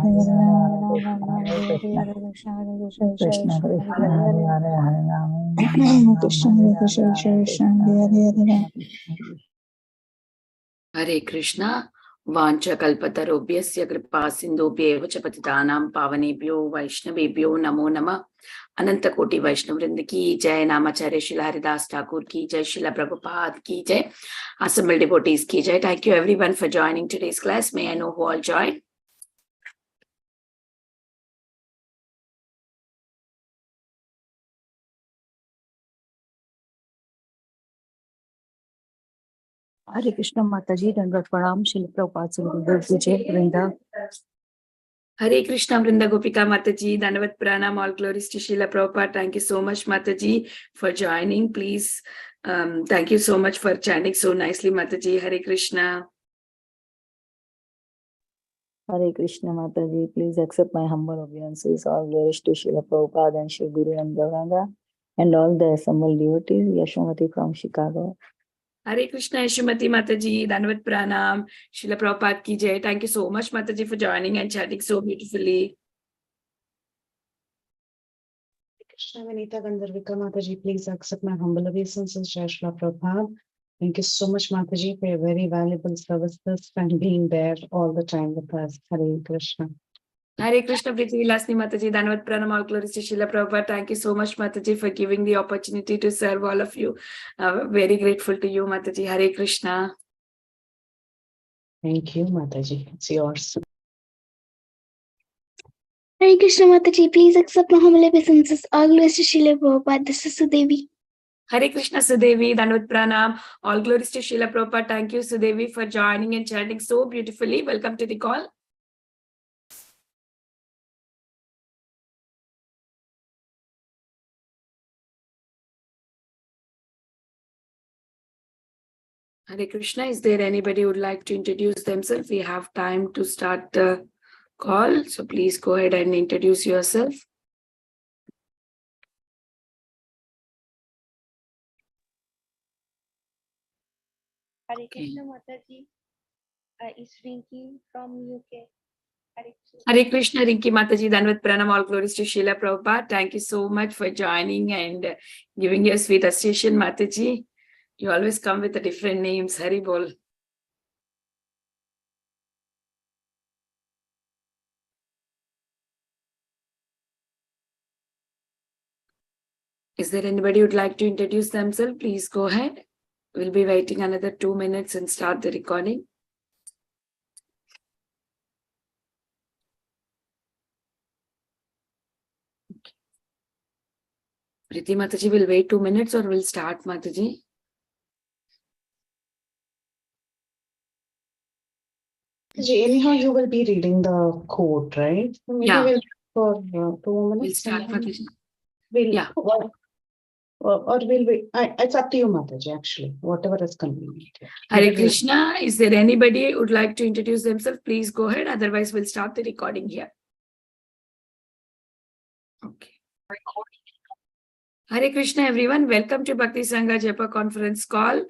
Krishna Krishna Hare Hare Hare Rama Hare Krishna. Vancha kalpatarobhyasya kripa sindhubhyev च पतितानां पावनेभ्यो वैष्णवेभ्यो नमो नमः. अनंत कोटि वैष्णव वृंद की जय. नामाचार्य श्रीला हरिदास ठाकुर की जय. श्रीला प्रभुपाद की जय. Assembled devotees की जय. Thank you everyone for joining today's class. May I know who all joined? Hare Krishna Mataji, Dandavat Pranam, Srila Prabhupada Sri Gurudev Ki Jai, Vrinda. Hare Krishna Vrinda Gopika Mataji, Dandavat Pranam, all glories to Srila Prabhupada. Thank you so much Mataji for joining. Please, thank you so much for chanting so nicely Mataji. Hare Krishna. Hare Krishna Mataji, please accept my humble obeisances. All glories to Srila Prabhupada and Shri Guru and Gauranga and all the assembled devotees. Yashomati from Chicago. Hare Krishna Yashomati Mataji, Dandavat Pranam, Srila Prabhupada ki jai. Thank you so much Mataji for joining and chatting so beautifully. Krishna Vinita Gandharvika Mataji, please accept my humble obeisances. Jai Srila Prabhupada. Thank you so much, Mataji, for your very valuable services and being there all the time with us. Hare Krishna. Hare Krishna Priti Vilasni Mataji, Dandavat Pranam, all glories to Srila Prabhupada. Thank you so much Mataji for giving the opportunity to serve all of you. Very grateful to you Mataji. Hare Krishna. Thank you, Mataji. It's yours. Hare Krishna Mataji, please accept my humble obeisances. All glories to Srila Prabhupada. This is Sudevi. Hare Krishna Sudevi, Dandavat Pranam, all glories to Srila Prabhupada. Thank you Sudevi for joining and chanting so beautifully. Welcome to the call. Hare Krishna, is there anybody who would like to introduce themselves? We have time to start the call, so please go ahead and introduce yourself. Hare Krishna Mataji, is Rinki from UK. Hare Krishna, Rinki Mataji, Dandavat Pranam, all glories to Srila Prabhupada. Thank you so much for joining and giving your sweet association, Mataji. You always come with the different names. Hari Bol. Is there anybody who would like to introduce themselves? Please go ahead. We'll be waiting another 2 minutes and start the recording. Okay. Priti Mataji will wait 2 minutes or we'll start Mataji? Anyhow, you will be reading the quote, right? Maybe Yeah. we'll for 2 minutes. We'll start Mataji. Yeah. Or will we? It's up to you, Mataji, actually. Whatever is convenient. Hare Krishna. Is there anybody who would like to introduce themselves? Please go ahead. Otherwise, we'll start the recording here. Okay. Hare Krishna, everyone. Welcome to Bhakti Sangha Japa conference call.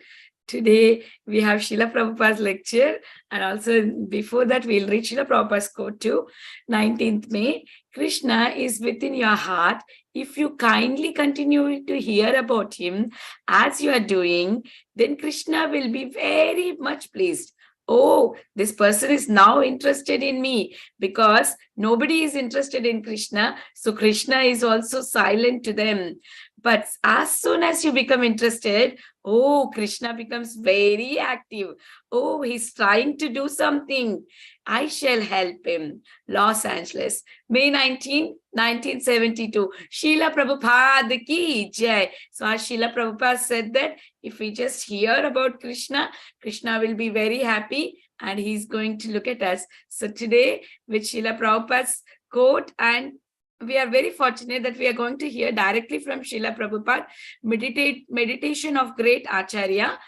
Today, we have Srila Prabhupada's lecture. And also, before that, we'll read Srila Prabhupada's quote too. 19th May. Krishna is within your heart. If you kindly continue to hear about him as you are doing, then Krishna will be very much pleased. Oh, this person is now interested in me, because nobody is interested in Krishna. So Krishna is also silent to them. But as soon as you become interested, oh, Krishna becomes very active. Oh, he's trying to do something. I shall help him. Los Angeles, May 19, 1972. Srila Prabhupada ki jai. So as Srila Prabhupada said that if we just hear about Krishna, Krishna will be very happy and he's going to look at us. So today with Srila Prabhupada's quote, and we are very fortunate that we are going to hear directly from Srila Prabhupada, meditation of great Acharya.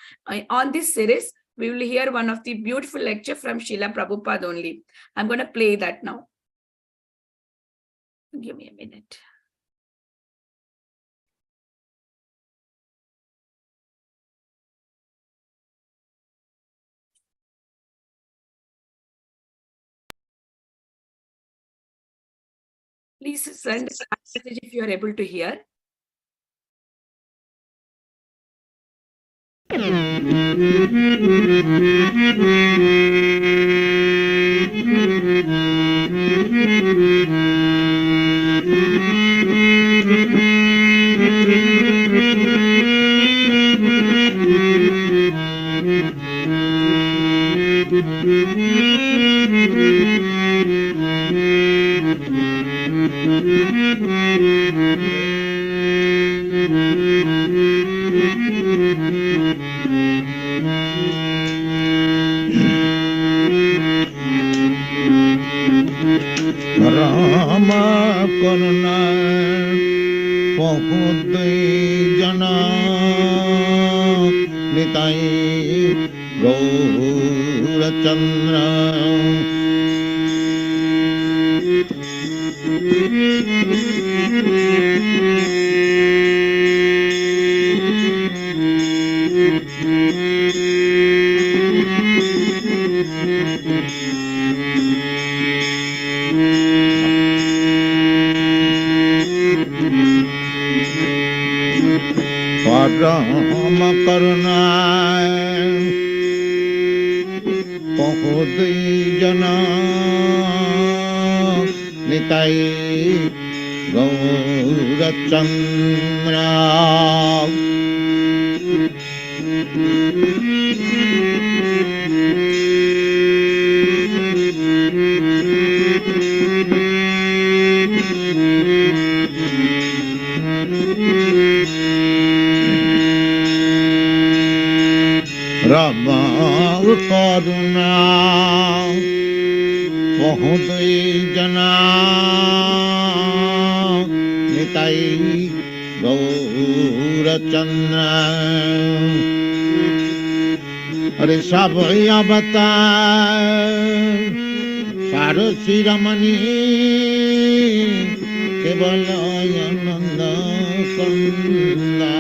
On this series, we will hear one of the beautiful lecture from Srila Prabhupada only. I'm going to play that now. Give me a minute. Please send a message if you are able to hear. Rama Karuna Pahudai Jana Nitai Gaura Chandra Rama Karuna Pahudai Jana Nitai Gaura Chandra Rama Karuna Pahudai Jana Nitai Gaura Chandra Are Sabhi Avatar Sarasi Ramani Kevalananda Kanda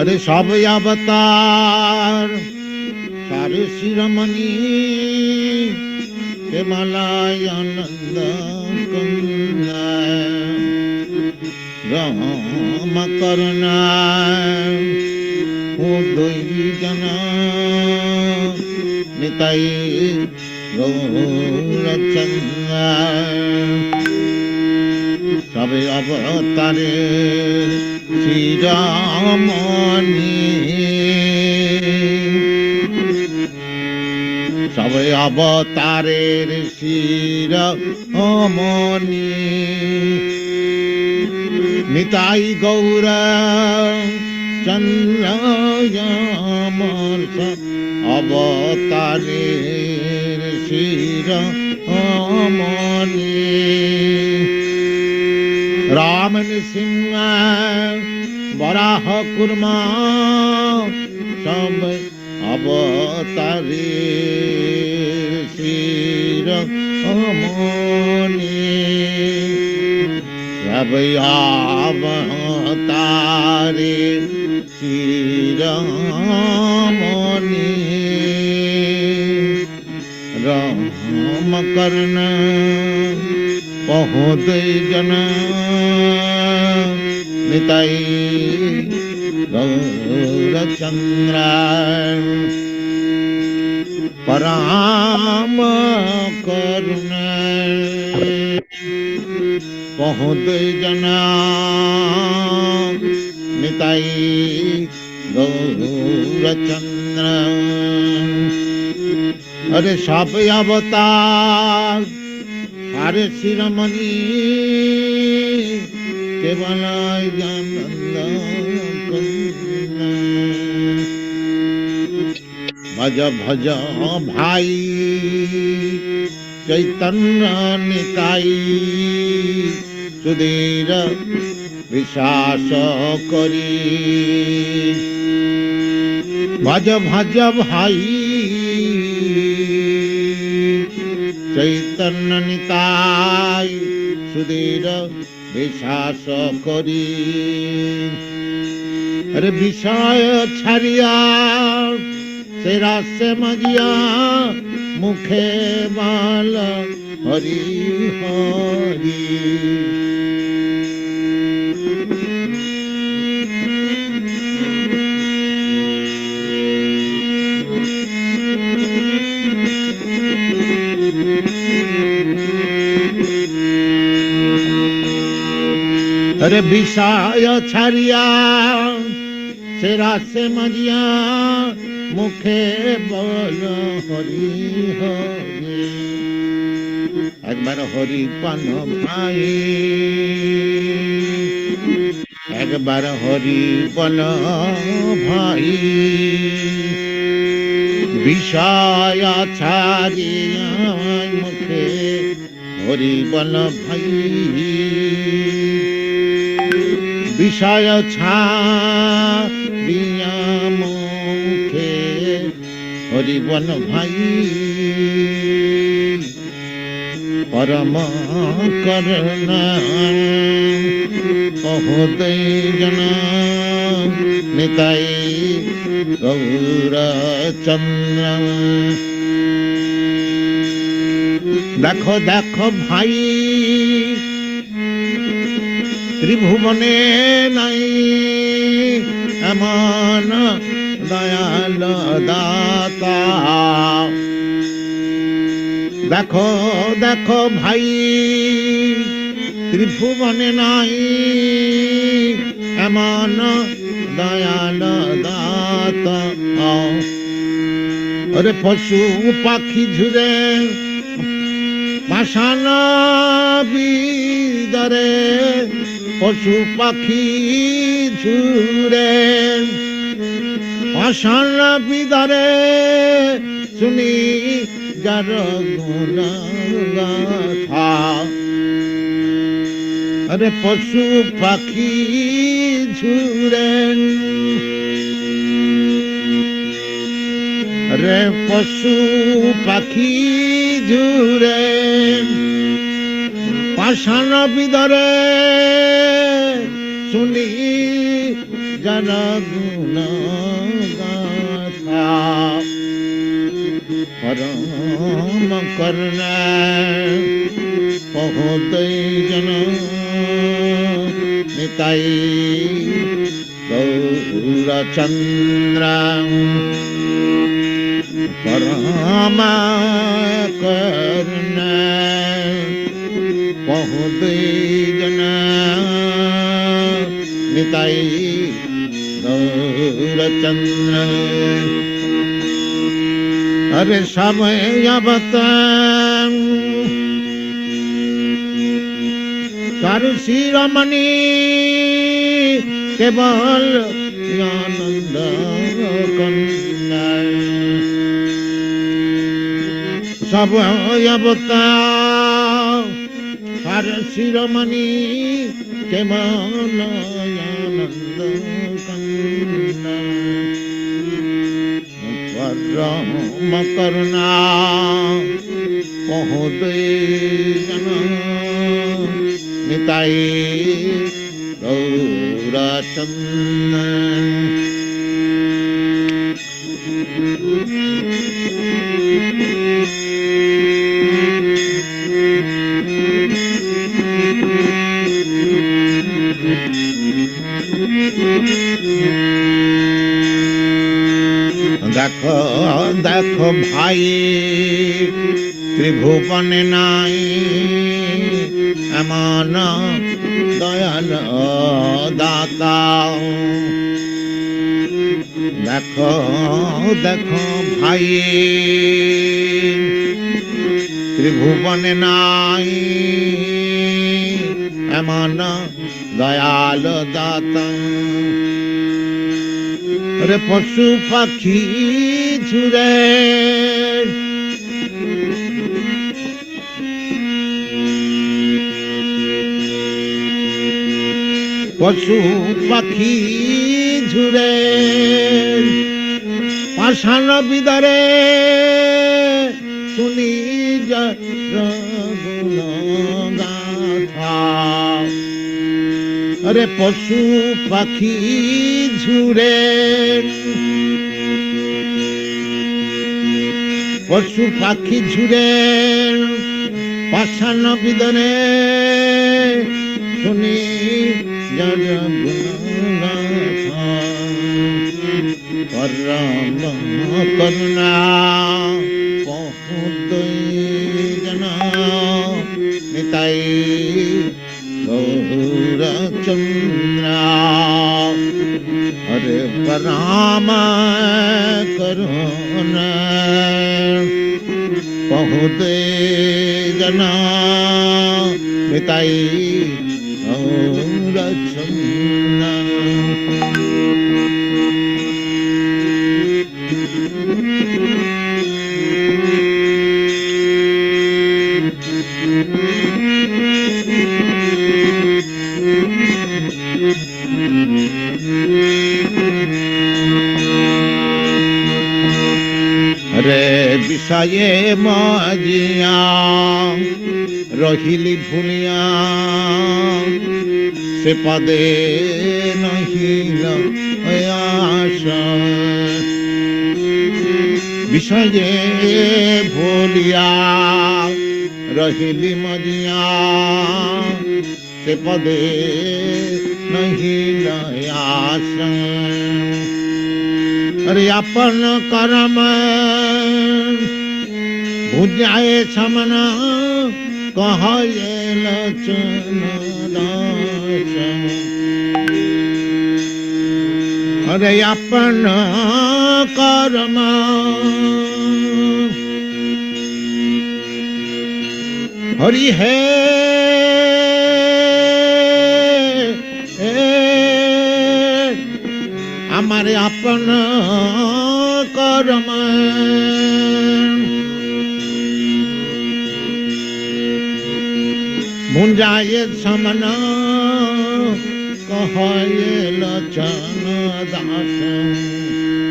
Are Sabhi Avatar Sarasi Ramani Kevalananda Kanda Rama Karuna Pahudai Jana Nitai Gaura Chandra Sabe Avatarer Sri Ramani Sabe Avatarer Sri Ramani Nitai Gaura Chandra Yamarsa Avatarer Sri Ramani Raman Singha Varaha Kurma Sab Avatarer Sri Ramani Sabai Avatarer Sri Ramani Rama Karuna Pahudai Jana Nitai Gaura Chandra Parama Karuna Pahudai Jana Nitai Gaura Chandra Are Sabhi Avatar Sarasi Ramani Kevalananda Kanda Bhaja Bhaja Bhai Chaitanya Nitai Sudhira Vishasa Kari Bhaja Bhaja Bhai Chaitanya Nitai Sudhira Vishasa Kari Are Vishaya Chariya সে রাসে মজিয়া মুখে বাল হরি হরি। अरे বিষয় ছাড়িয়া সে রাসে মজিয়া মুখে বল হরি হরি। একবার হরি পান ভাই, একবার হরি বল ভাই। বিষয় ছাড়িয়া মুখে হরি বল ভাই। বিষয় ছাড়িয়া মুখে হরি বল ভাই। পরম করুণা অহোদয় জন নিতাই গৌর চন্দ্র। দেখো দেখো ভাই ত্রিভুবনে নাই এমন দয়াল দাতা। দেখো দেখো ভাই ত্রিভুবনে নাই এমন দয়াল দাতা। ওরে পশু পাখি ঝুরে পাষাণ বিদরে, পশু পাখি ঝুরে পাষাণ বিদরে শুনি যার গুণ গাথা। আরে পশু পাখি ঝুরে, রে পশু পাখি ঝুরে পাষাণ বিদরে শুনি জন গুণ গাথা। পরম করুণা অহোদয় জন নিতাই গৌর চন্দ্র। পরম করুণা অহোদয় জন নিতাই গৌর চন্দ্র। अरे समय अवतार कर शिरोमणि केवल आनंद कंदा। समय अवतार कर शिरोमणि केवल आनंद कंदा। परम करुणा अहोदय जन निताई गौर चंद्र। देखो देखो भाई त्रिभुवने नाई एमन दयाल दाता। देखो देखो भाई त्रिभुवने नाई एमन दयाल दाता। अरे पशु पाखी झुरे पशु पाखी झुरे पाषाण बिदरे सुनी गुण गाथा। अरे पशु पाखी झुरे পশু পাখি ঝুরে পাষাণ বিদরে শুনি যার গুণগাথা পরম করুণা বহুদয় জন নিতাই গৌরচন্দ্রা হরে পরম করুণা বহুদয় জন নিতাই গৌরচন্দ্রা রে বিষয়ে মজিয়া রহিলি ভুলিয়া সে পদে নহিল আশা বিষয়ে ভুলিয়া রহিলি মজিয়া সে পদে নহিল আশা अरे अपन करम भुजाए समना कहे लचन दास अरे अपन करम हरि है हमारे अपन कर्म मुंजाए समन कहे लचन दास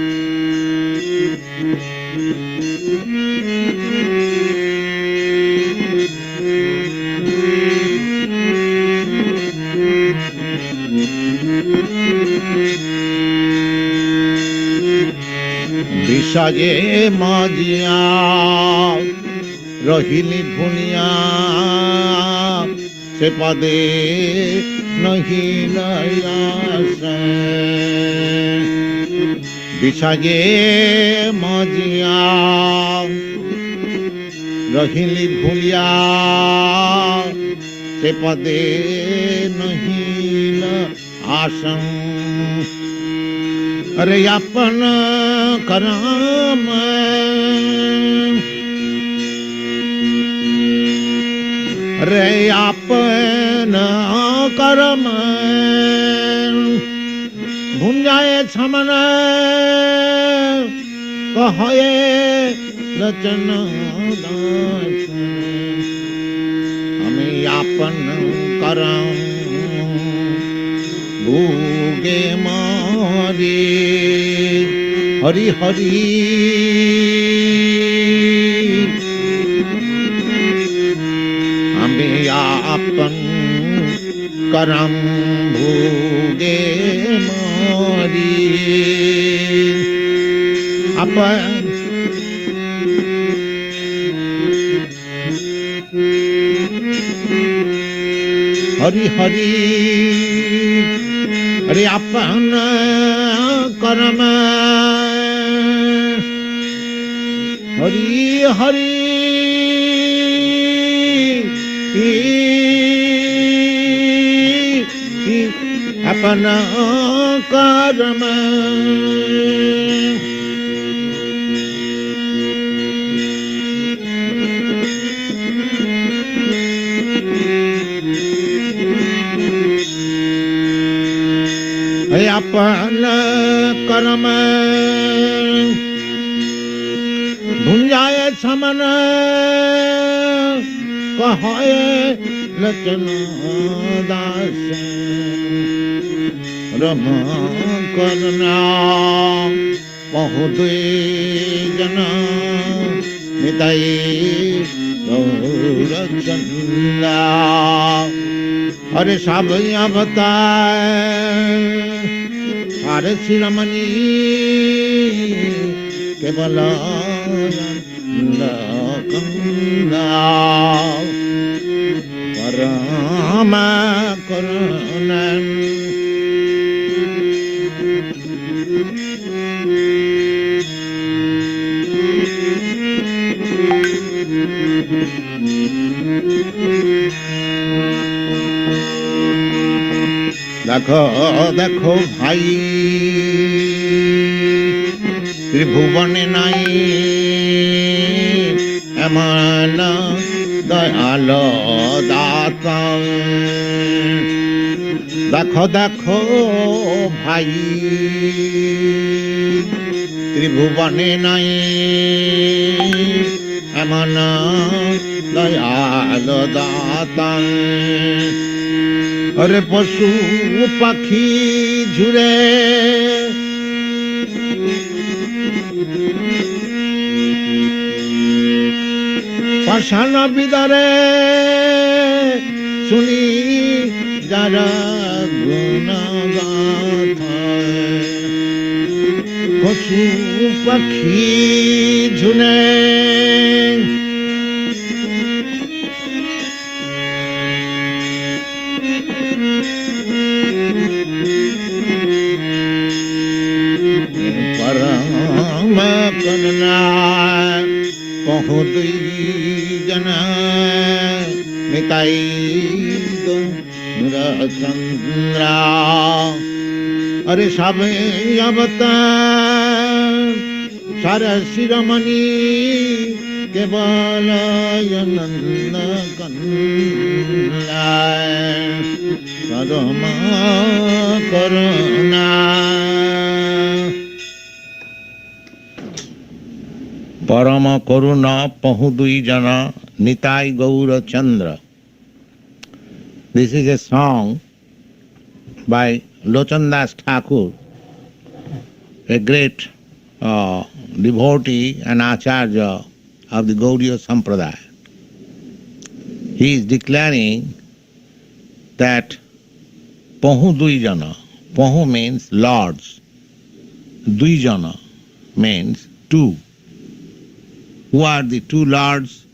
বিষয়ে মজিয়া রহিলি ভুনিয়া সে পদে নহিল আশা বিষয়ে মজিয়া রহিলি ভুলিয়া সে পদে নহিল आशा अरे अपन करम रे अपन करम भुंजाए छमन कहे रचन दास हमें अपन करम भूगे मारे हरि हरि हमें अपन करम भूगे मारे अपन हरि हरि अरे अपन कर्म हरि हरि अपन कर्म अपन कर्म भुंजाए समन कहे लचन दास रम करना बहुदे जन निताई गौरचंदा अरे सब बताए हरे शिरोमणि केवल Kanda Parama Karunan দেখো দেখো ভাই ত্রিভুবনে নাই এমন দয়াল দাতা দেখো দেখো ভাই ত্রিভুবনে নাই এমন দয়াল দাতা अरे पशु पक्षी झुरे पाषाण बिदरे सुनी जरा गुण गाथा पशु पक्षी झुरे बहुत जना निताई चंद्रा अरे सब अवतार सारा शिरोमणि केवल नंद कन्या परम करुणा परम करुणा पहु दुई जना निताई गौर चंद्र. This is a song by Lochandas Thakur, a great devotee and acharya of the Gaudiya Sampradaya. He is declaring that Pahu Duijana, Pahu means lords, Duijana means two. Who are the two lords?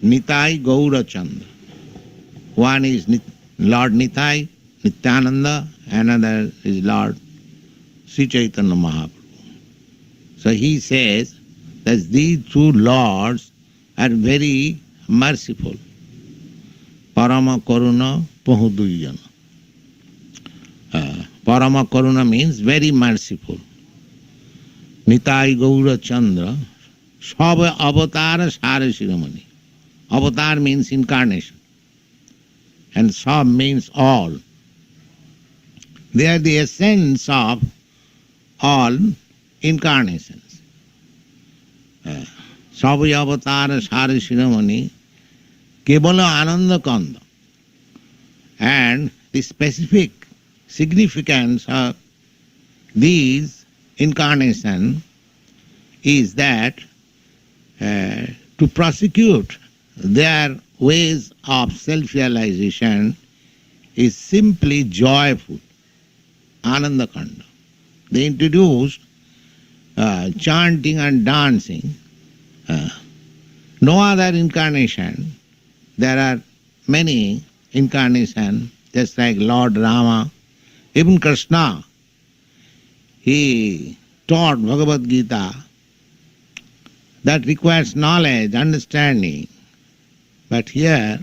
Nitai Gaura Chandra. One is Lord Nitai, Nityananda, another is Lord Sri Chaitanya Mahaprabhu. So he says that these two lords are very merciful. Parama Karuna Pahuduyana. Parama Karuna means very merciful. Nitai Gaura Chandra. Sab avatar sara shiromani. Avatar means incarnation. And Sab means all. They are the essence of all incarnations. Sab avatar sara shiromani kevala ananda kanda. And the specific significance of these incarnations is that to prosecute their ways of self-realization is simply joyful, anandakanda. They introduced chanting and dancing. No other incarnation. There are many incarnations, just like Lord Rama, even Krishna. He taught Bhagavad Gita that requires knowledge, understanding. But here,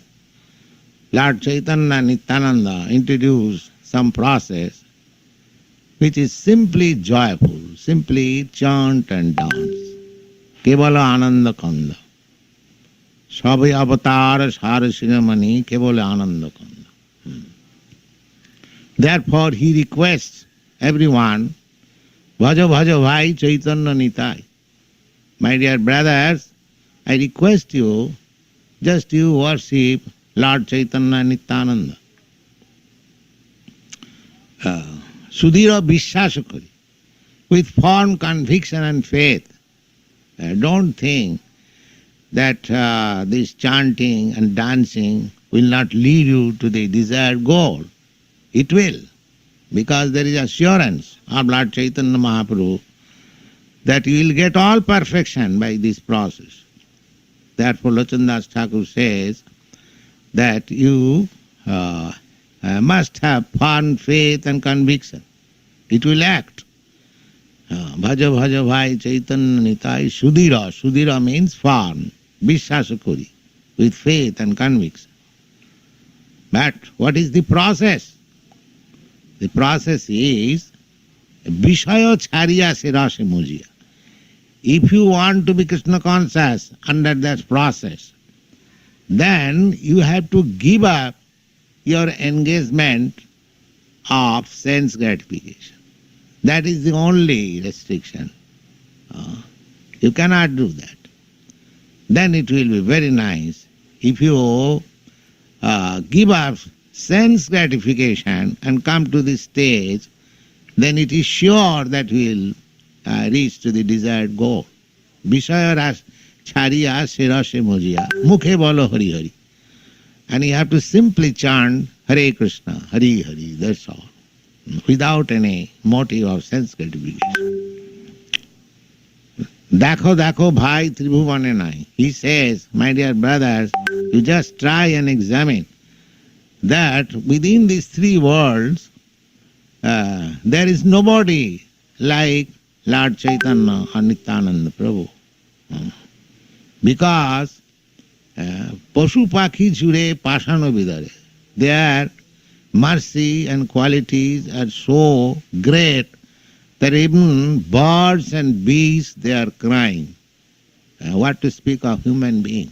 Lord Chaitanya Nityananda introduced some process which is simply joyful, simply chant and dance. Kevala Ananda Kanda. Sabai avatar sara shiromani kevala Ananda Kanda. Therefore he requests everyone, Bhaja Bhaja Bhai Chaitanya Nitai. My dear brothers, I request you, just you worship Lord Chaitanya Nityananda. Sudhira Vishwasa kari, with firm conviction and faith. Don't think that this chanting and dancing will not lead you to the desired goal. It will, because there is assurance of Lord Chaitanya Mahaprabhu that you will get all perfection by this process. Therefore, Lochandas Thakur says that you must have firm faith and conviction. It will act. Bhaja bhaja bhai chaitanya nitai sudhira. Sudhira means firm, vishwasakuri, with faith and conviction. But what is the process? The process is Vishaya Charya Sirase Mujya. If you want to be Krishna conscious under that process, then you have to give up your engagement of sense gratification. That is the only restriction. You cannot do that. Then it will be very nice if you give up sense gratification and come to this stage, then it is sure that we will reach to the desired goal. Vishaya Charya Sirase Mujya. Mukhe bolo Hari Hari. And you have to simply chant Hare Krishna, Hari Hari, that's all. Without any motive of sense gratification. Dakho dakho bhai tribhuvane nai. He says, my dear brothers, you just try and examine that within these three worlds, there is nobody like Lord Chaitanya or Nityananda Prabhu. Because Pashu Pakhi Jure Pashano Vidare, their mercy and qualities are so great that even birds and beasts, they are crying. What to speak of human being?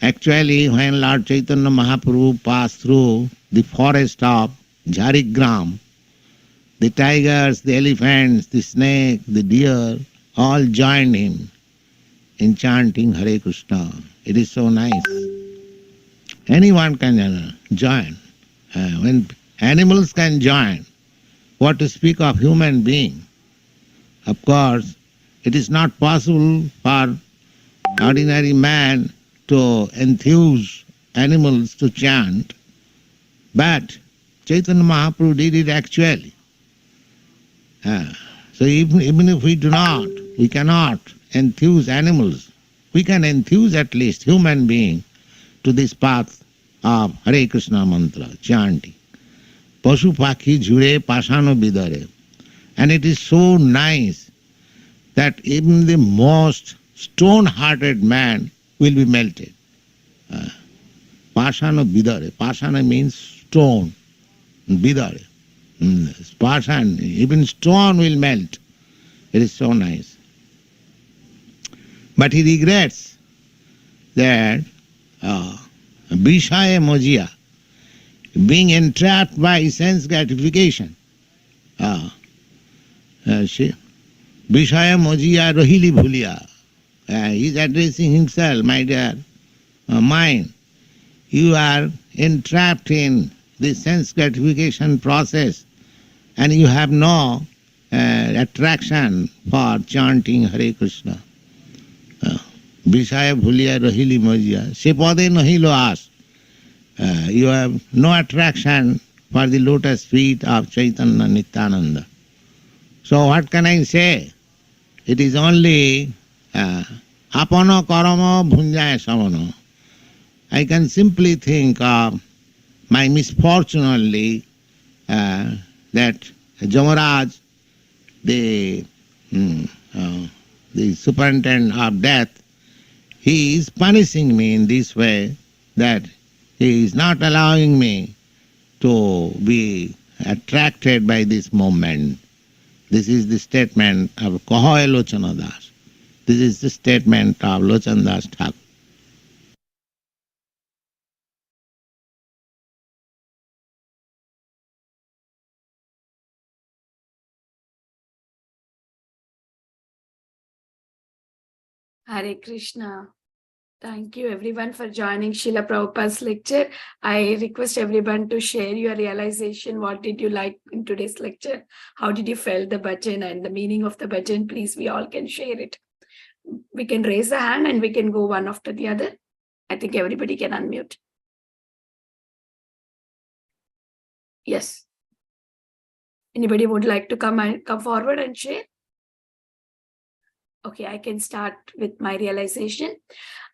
Actually, when Lord Chaitanya Mahaprabhu passed through the forest of Jharigram, the tigers, the elephants, the snake, the deer, all joined him in chanting Hare Krishna. It is so nice. Anyone can join. When animals can join, what to speak of human being? Of course, it is not possible for ordinary man to enthuse animals to chant, but Chaitanya Mahaprabhu did it actually. So even if we cannot enthuse animals, we can enthuse at least human being to this path of Hare Krishna mantra, chanting. Pashu Pakhi Jure Pasano Bidare. And it is so nice that even the most stone-hearted man will be melted. Pasano Bidare. Pasana means stone. Bidare. Pashan, even stone will melt. It is so nice. But he regrets that Vishaya Mojia, being entrapped by sense gratification. Vishaya Mojia Rohili Bhulia. He is addressing himself, my dear mind. You are entrapped in the sense gratification process and you have no attraction for chanting Hare Krishna. Vishaya Bhulia Rohili Mojia. Se pade nahi lo as. You have no attraction for the lotus feet of Chaitanya Nityananda. So what can I say? It is only apano karama bhunjaya samano. I can simply think of my misfortune only that Jamaraj, the superintendent of death, he is punishing me in this way that he is not allowing me to be attracted by this moment. This is the statement of Kahoy Lochana Das. This is the statement of Lochan Das Thakur. Hare Krishna. Thank you everyone for joining Srila Prabhupada's lecture. I request everyone to share your realization. What did you like in today's lecture? How did you feel the bhajan and the meaning of the bhajan? Please, we all can share it. We can raise a hand and we can go one after the other. I think everybody can unmute. Yes. Anybody would like to come forward and share? Okay, I can start with my realization.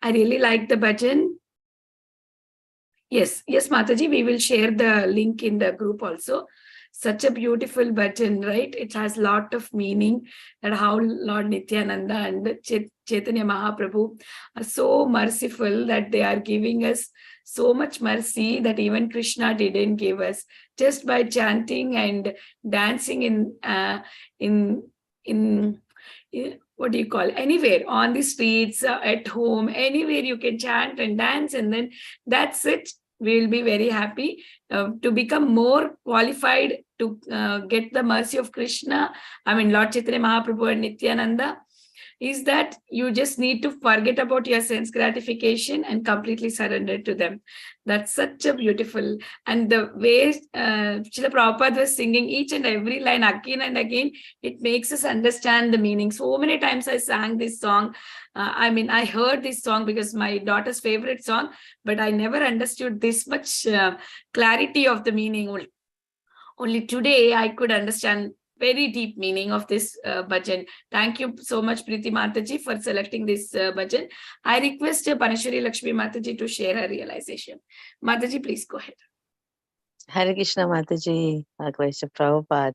I really like the bhajan. Yes, Mataji, we will share the link in the group also. Such a beautiful bhajan, right? It has lot of meaning, and how Lord Nityananda and Chaitanya Mahaprabhu are so merciful that they are giving us so much mercy that even Krishna didn't give us, just by chanting and dancing in what do you call, anywhere on the streets, at home, anywhere you can chant and dance, and then that's it. We will be very happy to become more qualified to get the mercy of Krishna. I mean, Lord Chaitanya Mahaprabhu and Nityananda, is that you just need to forget about your sense gratification and completely surrender to them. That's such a beautiful, and the way Srila Prabhupada was singing each and every line again and again, it makes us understand the meaning. So many times I sang this song. I heard this song because my daughter's favorite song, but I never understood this much clarity of the meaning. Only today I could understand very deep meaning of this bhajan. Thank you so much, Preeti Mataji, for selecting this bhajan. I request Panashwari Lakshmi Mataji to share her realization. Mataji, please go ahead. Hare Krishna Mataji, Grace of Prabhupada.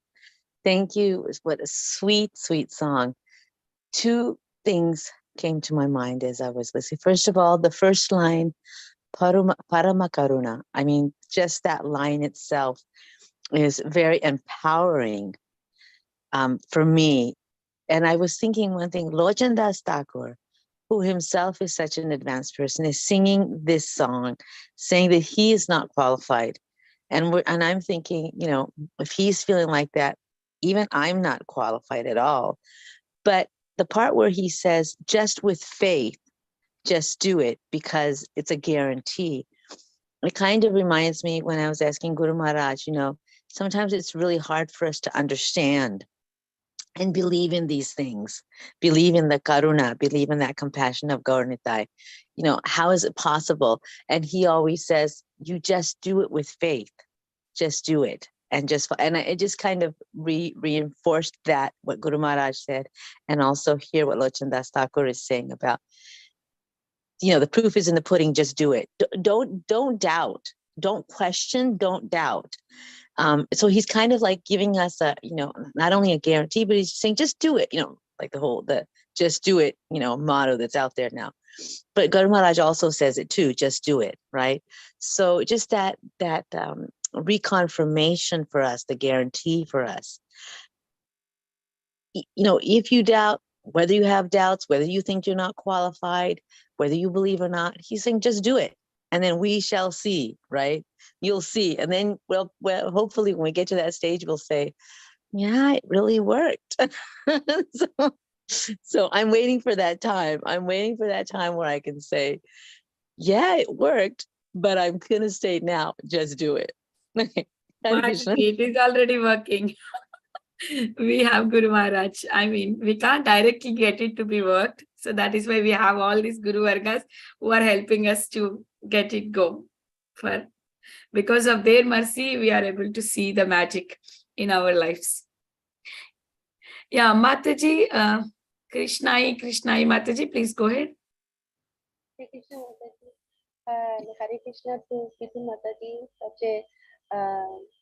Thank you. What a sweet, sweet song. Two things came to my mind as I was listening. First of all, the first line, Parama Karuna. I mean, just that line itself is very empowering for me. And I was thinking one thing, Lochen Das Thakur, who himself is such an advanced person, is singing this song, saying that he is not qualified. And I'm thinking, you know, if he's feeling like that, even I'm not qualified at all. But the part where he says, just with faith, just do it because it's a guarantee. It kind of reminds me when I was asking Guru Maharaj, you know, sometimes it's really hard for us to understand and believe in these things, believe in the karuna, believe in that compassion of Gauranitai. You know, how is it possible? And he always says, you just do it with faith, just do it. And it just kind of reinforced that, what Guru Maharaj said, and also hear what Lochen Das Thakur is saying about, you know, the proof is in the pudding, just do it. Don't doubt, don't question, don't doubt. So he's kind of like giving us a, you know, not only a guarantee, but he's saying, just do it, you know, like the just do it, you know, motto that's out there now. But Guru Maharaj also says it too, just do it, right? So just that reconfirmation for us, the guarantee for us. You know, if you doubt, whether you have doubts, whether you think you're not qualified, whether you believe or not, he's saying, just do it. And then we shall see, right? You'll see. And then, well, hopefully when we get to that stage, we'll say, yeah, it really worked. So I'm waiting for that time. I'm waiting for that time where I can say, yeah, it worked, but I'm going to say now, just do it. It is already working. We have Guru Maharaj. I mean, we can't directly get it to be worked. So that is why we have all these Guru Vargas who are helping us to get it go. Because of their mercy, we are able to see the magic in our lives. Yeah, Mataji, Krishnai, Mataji, please go ahead. Hare Krishna Mataji. Hare Krishna to Preeti Mataji, such a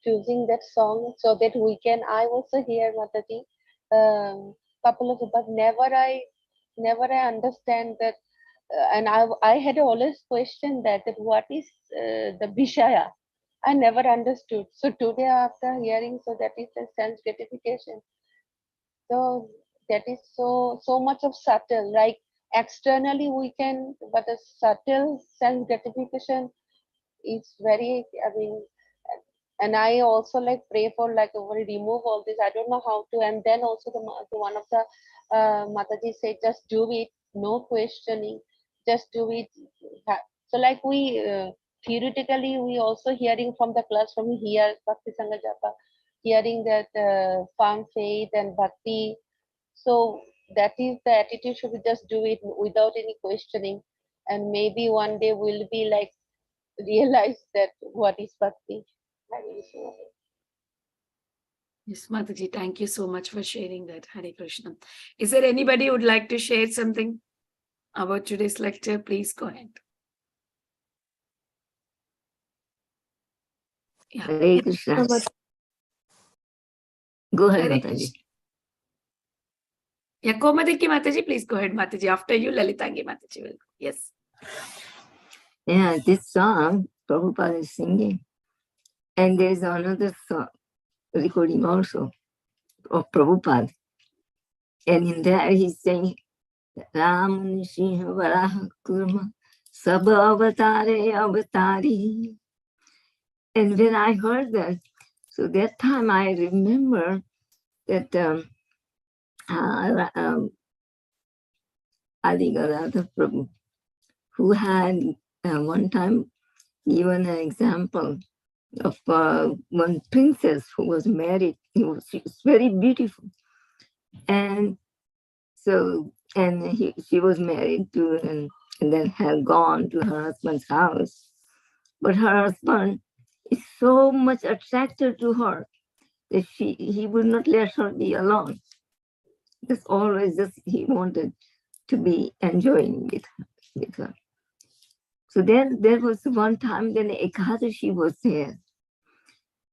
choosing that song so that we can. I also hear Mataji couple of, but never I understand that, and I had always questioned that what is the Vishaya. I never understood. So today after hearing, so that is the sense gratification. So that is so much of subtle, like externally we can, but a subtle sense gratification is very, I mean, and I also like pray for like remove all this. I don't know how to. And then also the one of the Mataji said, just do it, no questioning, just do it. So like we theoretically we also hearing from the class from here Bhakti Sangha Japa, hearing that firm faith and bhakti. So that is the attitude, should we just do it without any questioning, and maybe one day we'll be like realize that what is bhakti. Yes, Mataji, thank you so much for sharing that. Hare Krishna. Is there anybody who would like to share something about today's lecture? Please go ahead. Yeah. Hare Krishna. Go ahead, Hare Mataji. Krishna. Yeah, Komadiki Mataji, please go ahead, Mataji. After you, Lalitangi Mataji will go. Yes. Yeah, this song Prabhupada is singing. And there's another song, recording also of Prabhupada. And in there he's saying, Ram Nishinha Varaha Kurma Sabha Avatare Avatari. And when I heard that, so that time I remember that Adigarada Prabhu, who had one time given an example of one princess who was married. She was very beautiful. And so, she was married to, and then had gone to her husband's house. But her husband is so much attracted to her that he would not let her be alone. Just always, he wanted to be enjoying with her. So then there was one time then Ekadashi was there.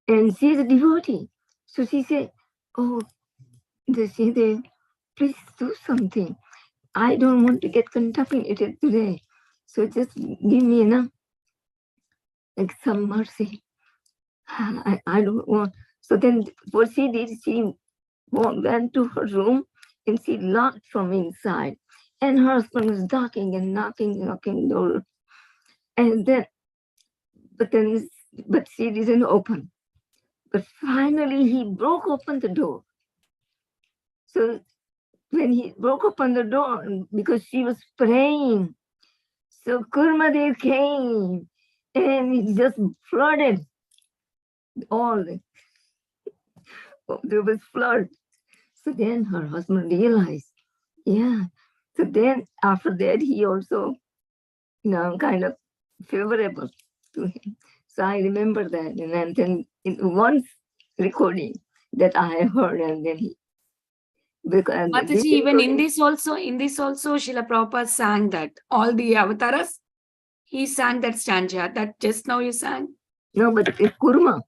And she's a devotee. So she said, oh, Dashide, please do something. I don't want to get contaminated today. So just give me like some mercy. I don't want. So then what she did, she went to her room and she locked from inside. And her husband was knocking and knocking door. And then, but she didn't open. But finally he broke open the door. So when he broke open the door, because she was praying, so Kurmadev came and it just flooded all. There was flood. So then her husband realized, yeah. So then after that, he also, kind of favorable to him. So I remember that. And then in one recording that I heard, and then because Mataji, even in this also, Srila Prabhupada sang that. All the avatars, he sang that stanza that just now you sang. No, but it's Kurma.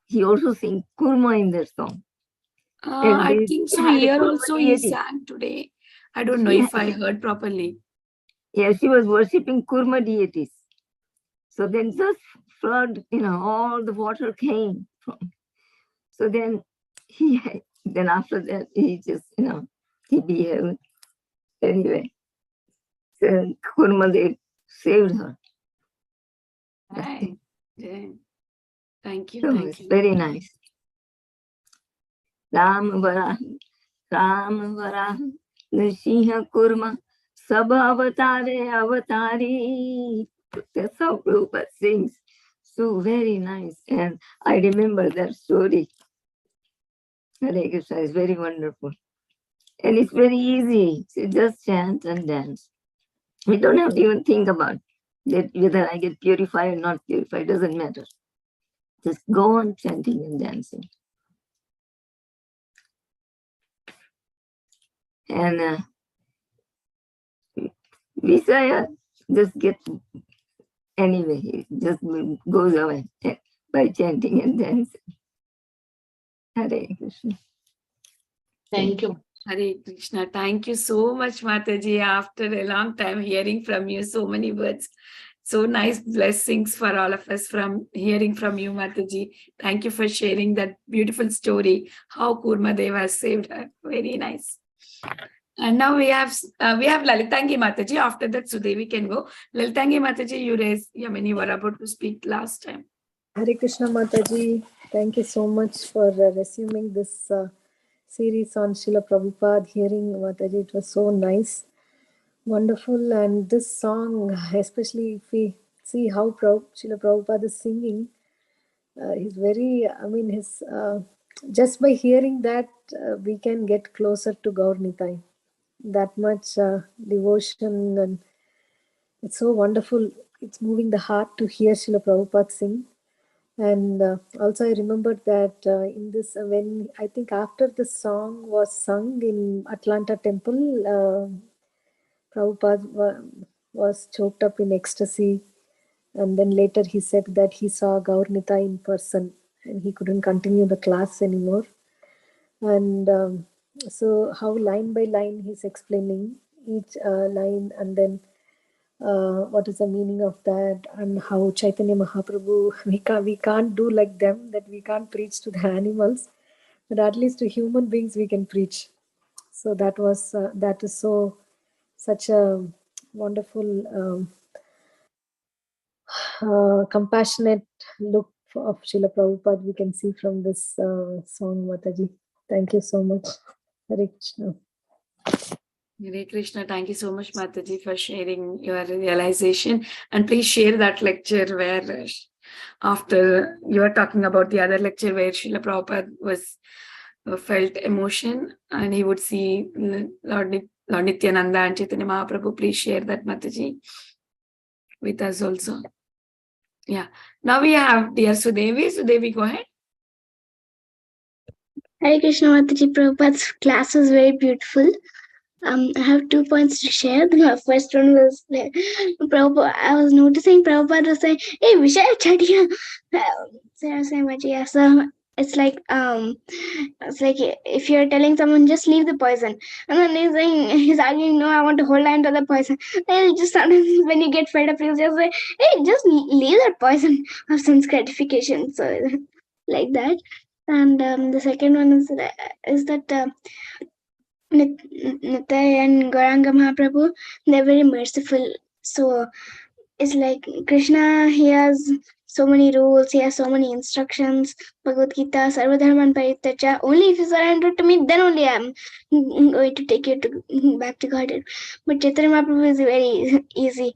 He also sings Kurma in that song. I think so. Here also he sang today. I don't know if I heard properly. Yeah, she was worshipping Kurma deities. So then just flood, all the water came from. So then then after that, he just, he behaved anyway. So Kurma, they saved her. Right. Yeah. Thank you. So Thank it's you. very nice. Ram Varaha, Nrsimha Kurma, Sabha Avatari. That's how Prabhupada sings. So very nice. And I remember that story. Hare Krishna is very wonderful. And it's very easy. So just chant and dance. We don't have to even think about that whether I get purified or not purified. Doesn't matter. Just go on chanting and dancing. And Visaya just gets, anyway, it just goes away by chanting and dancing. Hare Krishna. Thank you. Hare Krishna. Thank you so much, Mataji. After a long time hearing from you, so many words. So nice blessings for all of us from hearing from you, Mataji. Thank you for sharing that beautiful story, how Kurmadev has saved her. Very nice. And now we have Lalitangi Mataji. After that, Sudevi can go. Lalitangi Mataji, you were about to speak last time. Hare Krishna Mataji, thank you so much for resuming this series on Srila Prabhupada. Hearing Mataji, it was so nice, wonderful. And this song, especially if we see how Srila Prabhupada is singing, he's very, his just by hearing that, we can get closer to Gaur Nitai. That much devotion, and it's so wonderful. It's moving the heart to hear Srila Prabhupada sing. And also, I remembered that in this, when I think after the song was sung in Atlanta Temple, Prabhupada was choked up in ecstasy. And then later he said that he saw Gaurnita in person and he couldn't continue the class anymore. And so how line by line he's explaining each line, and then what is the meaning of that, and how Chaitanya Mahaprabhu, we can't do like them, that we can't preach to the animals, but at least to human beings we can preach. So that is so such a wonderful compassionate look of Srila Prabhupada we can see from this song, Mataji. Thank you so much. Hare Krishna. Hare Krishna, thank you so much, Mataji, for sharing your realization. And please share that lecture where, after you are talking about the other lecture where Srila Prabhupada was felt emotion and he would see Lord Nityananda and Chaitanya Mahaprabhu. Please share that, Mataji, with us also. Yeah. Now we have dear Sudevi. Sudevi, go ahead. Hare Krishna Mataji, Prabhupada's class was very beautiful. I have 2 points to share. The first one was Prabhupada. I was noticing Prabhupada was saying, "Hey, Vishaya Chadiya." So I was saying, "Yeah." So it's like if you're telling someone just leave the poison, and then he's arguing, "No, I want to hold on to the poison." Then just sometimes when you get fed up, you'll just say, "Hey, just leave that poison of sense gratification." So like that. And the second one is that. Nitai and Gauranga Mahaprabhu, they're very merciful. So it's like Krishna, he has so many rules, he has so many instructions. Bhagavad Gita, Sarvadharman Parityaja. Only if you surrender to me, then only I'm going to take you back to Godhead. But Chaitanya Mahaprabhu is very easy.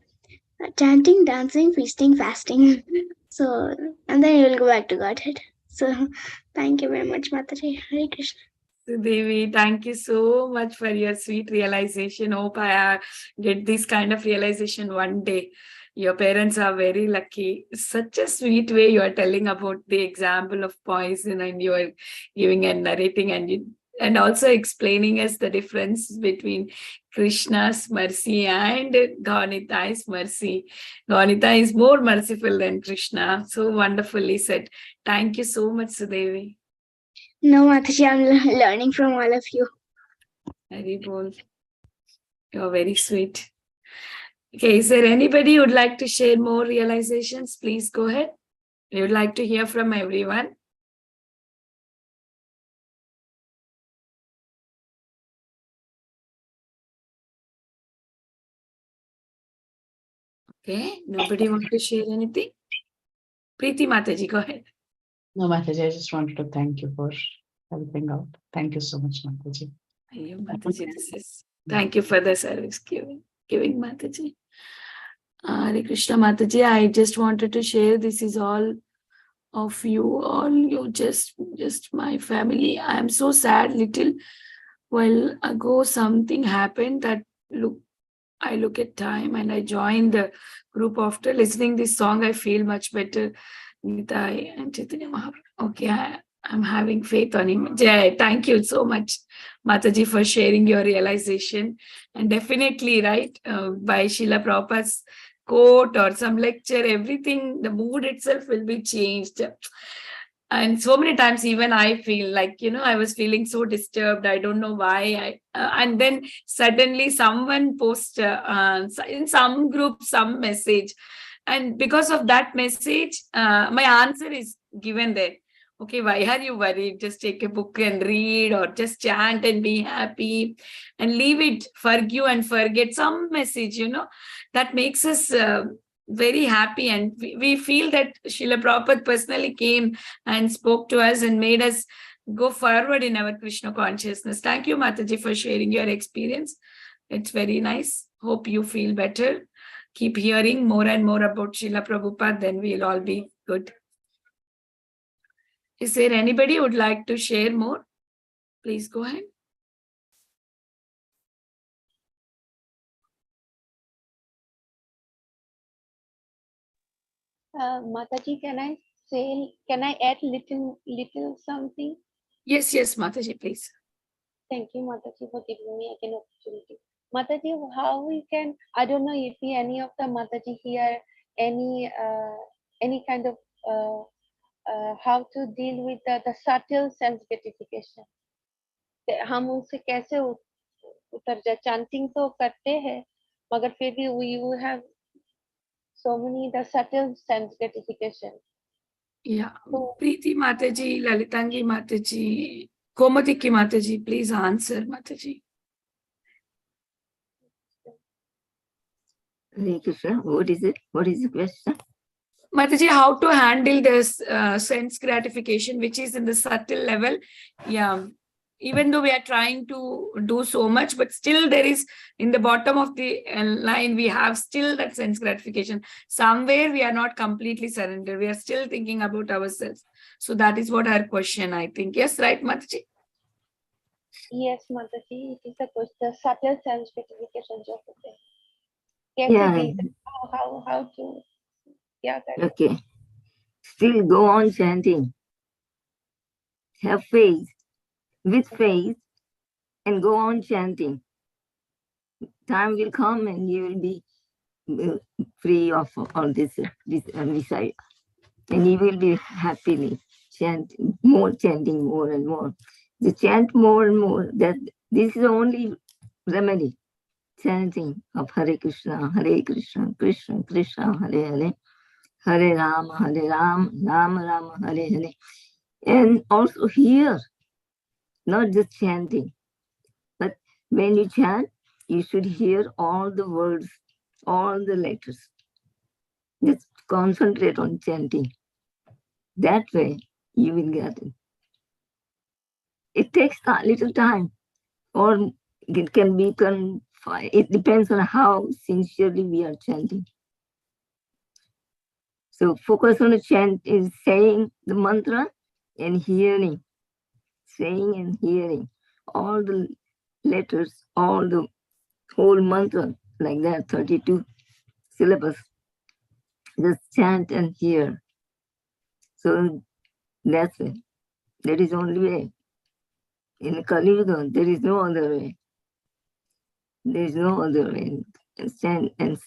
Chanting, dancing, feasting, fasting. So, and then you will go back to Godhead. So, thank you very much, Mataji. Hare Krishna. Devi, thank you so much for your sweet realization. Hope I get this kind of realization one day. Your parents are very lucky. Such a sweet way you are telling about the example of poison, and you are giving and narrating, and also explaining us the difference between Krishna's mercy and Gaunita's mercy. Gaunita is more merciful than Krishna. So wonderfully said. Thank you so much, Sudevi. No, Mataji, I'm learning from all of you. Very bold. You're very sweet. Okay, is there anybody who would like to share more realizations? Please go ahead. We would like to hear from everyone. Okay, nobody want to share anything? Preeti Mataji, go ahead. No, Mataji, I just wanted to thank you for helping out. Thank you so much, Mataji. Mataji, thank you for the service giving Mataji. Hare Krishna Mataji, I just wanted to share, this is all of you, all you, just my family. I am so sad. Little while ago something happened that I look at time and I joined the group. After listening this song, I feel much better. Nitai and Chaitanya Mahaprabhu. Okay, I'm having faith on him. Jai, thank you so much, Mataji, for sharing your realization. And definitely, right, by Srila Prabhupada's quote or some lecture, everything, the mood itself will be changed. And so many times even I feel like, I was feeling so disturbed. I don't know why. And then suddenly someone posts in some group some message. And because of that message, my answer is given there. Okay, why are you worried? Just take a book and read, or just chant and be happy and leave it, forgive and forget. Some message, that makes us very happy. And we feel that Srila Prabhupada personally came and spoke to us and made us go forward in our Krishna consciousness. Thank you, Mataji, for sharing your experience. It's very nice. Hope you feel better. Keep hearing more and more about Srila Prabhupada, then we'll all be good. Is there anybody who would like to share more? Please go ahead. Mataji, can I say, can I add little something? Yes, Mataji, please. Thank you, Mataji, for giving me again opportunity. Mataji, how we can, I don't know if any of the Mataji here, any kind of how to deal with the subtle sense gratification. हम उनसे कैसे उतर जाए? chanting तो करते हैं, मगर फिर भी we have so many the subtle sense gratification. Yeah, So, Preeti Mataji, Lalitangi Mataji, Komatiki Mataji, please answer, Mataji. Hare Krishna, what is it? What is the question? Mataji, how to handle this sense gratification, which is in the subtle level? Yeah, even though we are trying to do so much, but still there is in the bottom of the line, we have still that sense gratification. Somewhere we are not completely surrendered. We are still thinking about ourselves. So that is what our question, I think. Yes, right, Mataji? yes, Mataji, it is the subtle sense gratification जो होते हैं. Yeah. How to, yeah, Okay. Still go on chanting. Have faith, with faith, and go on chanting. Time will come and you will be free of all this desire. And you will be happily chanting more and more. You chant more and more. That this is the only remedy. Chanting of Hare Krishna, Krishna Krishna, Hare Hare, Hare Rama, Rama Rama, Hare Hare. And also here, not just chanting, but when you chant, you should hear all the words, all the letters. Just concentrate on chanting. That way, you will get it. It takes a little time, or it can be it depends on how sincerely we are chanting. So focus on the chant is saying the mantra and hearing, saying and hearing all the letters, all the whole mantra, like that, 32 syllables. Just chant and hear. So that's it. That is the only way. In Kali Yuga, there is no other way. There is no other way. And chant and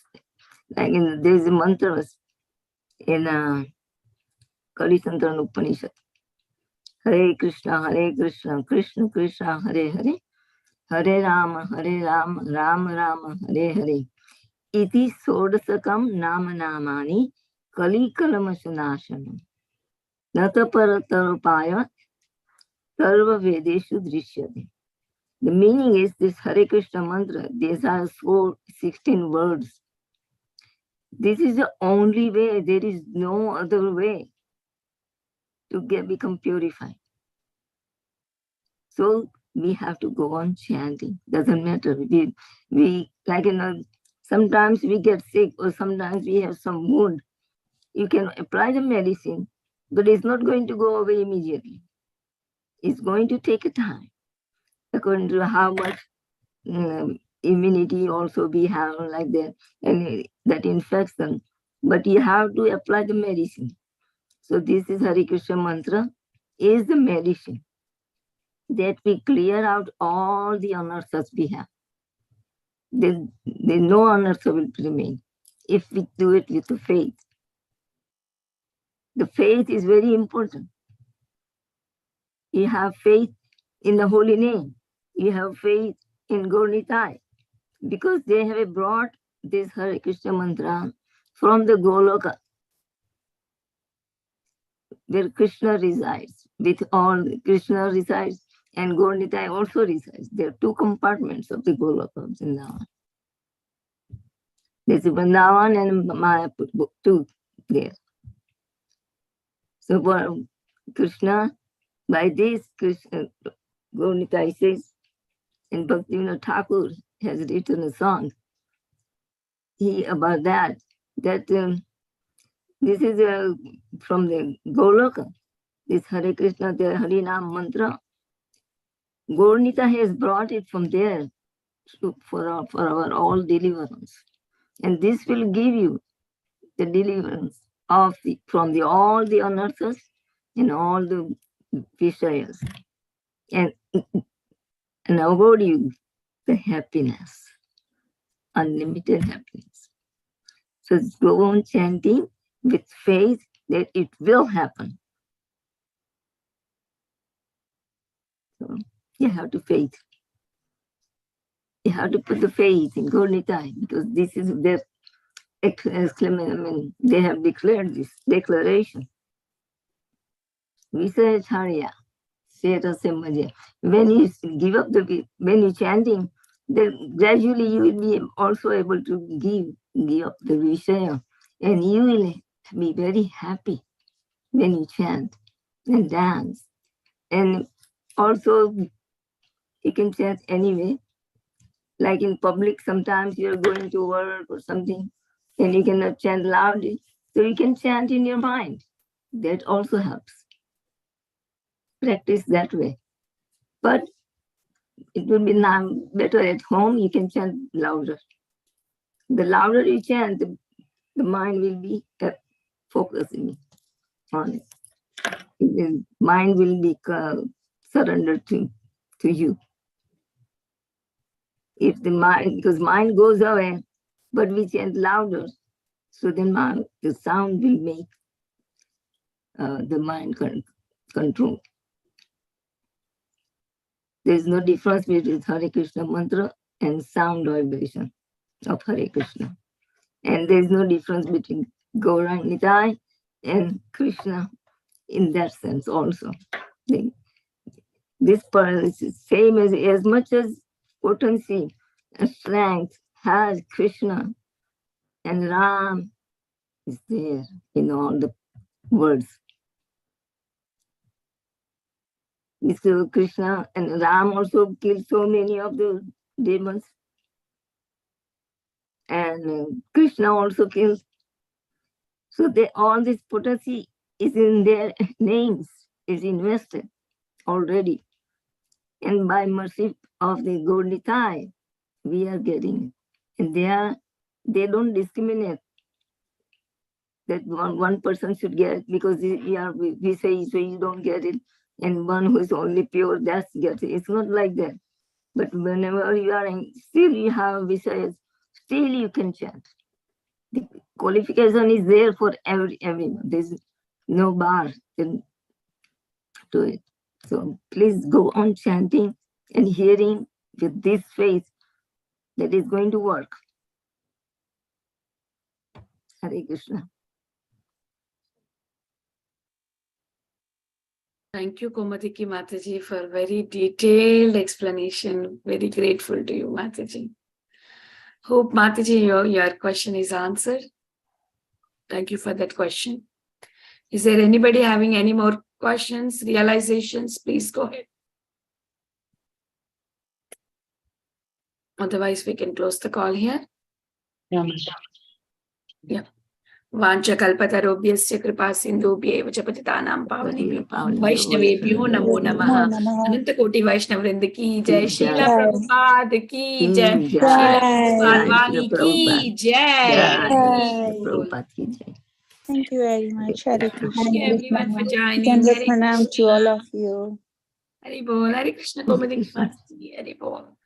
like there is a mantra in Kali Santana Upanishad. Hare Krishna, Krishna Krishna, Hare Hare, Hare Rama, Rama Rama, Hare Hare. Iti sodasakam nama namani kali kalamasunashanam. Nata paratarupaya sarva vedeshu drishyate. The meaning is this Hare Krishna mantra. These are 16 words. This is the only way. There is no other way to become purified. So we have to go on chanting. Doesn't matter. We like sometimes we get sick or sometimes we have some wound. You can apply the medicine, but it's not going to go away immediately. It's going to take a time, according to how much immunity also we have like that, and that infection. But you have to apply the medicine. So this is Hare Krishna mantra, is the medicine that we clear out all the unearths we have. There's no unearths will remain if we do it with the faith. The faith is very important. You have faith in the holy name. You have faith in Gaurnitai, because they have brought this Hare Krishna mantra from the Goloka, where Krishna resides. With all Krishna resides and Gaurnitai also resides. There are two compartments of the Goloka of Vrindavan. There's Vrindavan and Mayapur, two there. So for Krishna, by this Krishna, Gaurnitai says, and Bhaktivinoda Thakur has written a song about that this is from the Goloka, this Hare Krishna, the Harinam mantra. Gaurnita has brought it from there for our all deliverance. And this will give you the deliverance from all the unearths and all the Vishayas, and award you the happiness, unlimited happiness. So go on chanting with faith that it will happen. So you have to faith. You have to put the faith in Gaur-Nitai, because this is their exclamation. I mean, they have declared this declaration. Visaya Charya, when you give up when you chanting, then gradually you will be also able to give up the Vishaya, and you will be very happy when you chant and dance. And also you can chant anyway, like in public, sometimes you're going to work or something and you cannot chant loudly, so you can chant in your mind. That also helps. Practice that way. But it will be now better at home, you can chant louder. The louder you chant, the mind will be focusing on it. The mind will be surrendered to you. If the mind, because mind goes away, but we chant louder, so then the sound will make the mind control. There is no difference between Hare Krishna mantra and sound vibration of Hare Krishna. And there is no difference between Gaurang Nitai and Krishna in that sense also. This part is same as much as potency and strength has Krishna, and Ram is there in all the words. Mr. Krishna and Ram also killed so many of the demons. And Krishna also kills. So all this potency is in their names, is invested already. And by mercy of the Gaur-Nitai, we are getting it. And they don't discriminate that one person should get it because we say so you don't get it, and one who is only pure, that's gets it. It's not like that. But whenever you are still you have Visayas, still you can chant. The qualification is there for everyone. There's no bar to it. So please go on chanting and hearing with this faith that is going to work. Hare Krishna. Thank you, Komadiki Mataji, for very detailed explanation. Very grateful to you, Mataji. Hope, Mataji, your question is answered. Thank you for that question. Is there anybody having any more questions, realizations? Please go ahead. Otherwise, we can close the call here. Yeah. Vancha kalpatarobhyasya kripa sindhubhyev च पतितानां पावनेभ्यो वैष्णवेभ्यो नमो नमः. अनंत कोटि वैष्णव वृंद की जय. शीला प्रभुपाद की जय. शीला प्रभुपाद वाणी की जय. Prabhupada ki jai. Thank you very much. Hare Krishna. Thank you everyone for joining. Candle pranam to all of you. Hare Bol. Hare Krishna. Komadi Mataji. Hare Bol.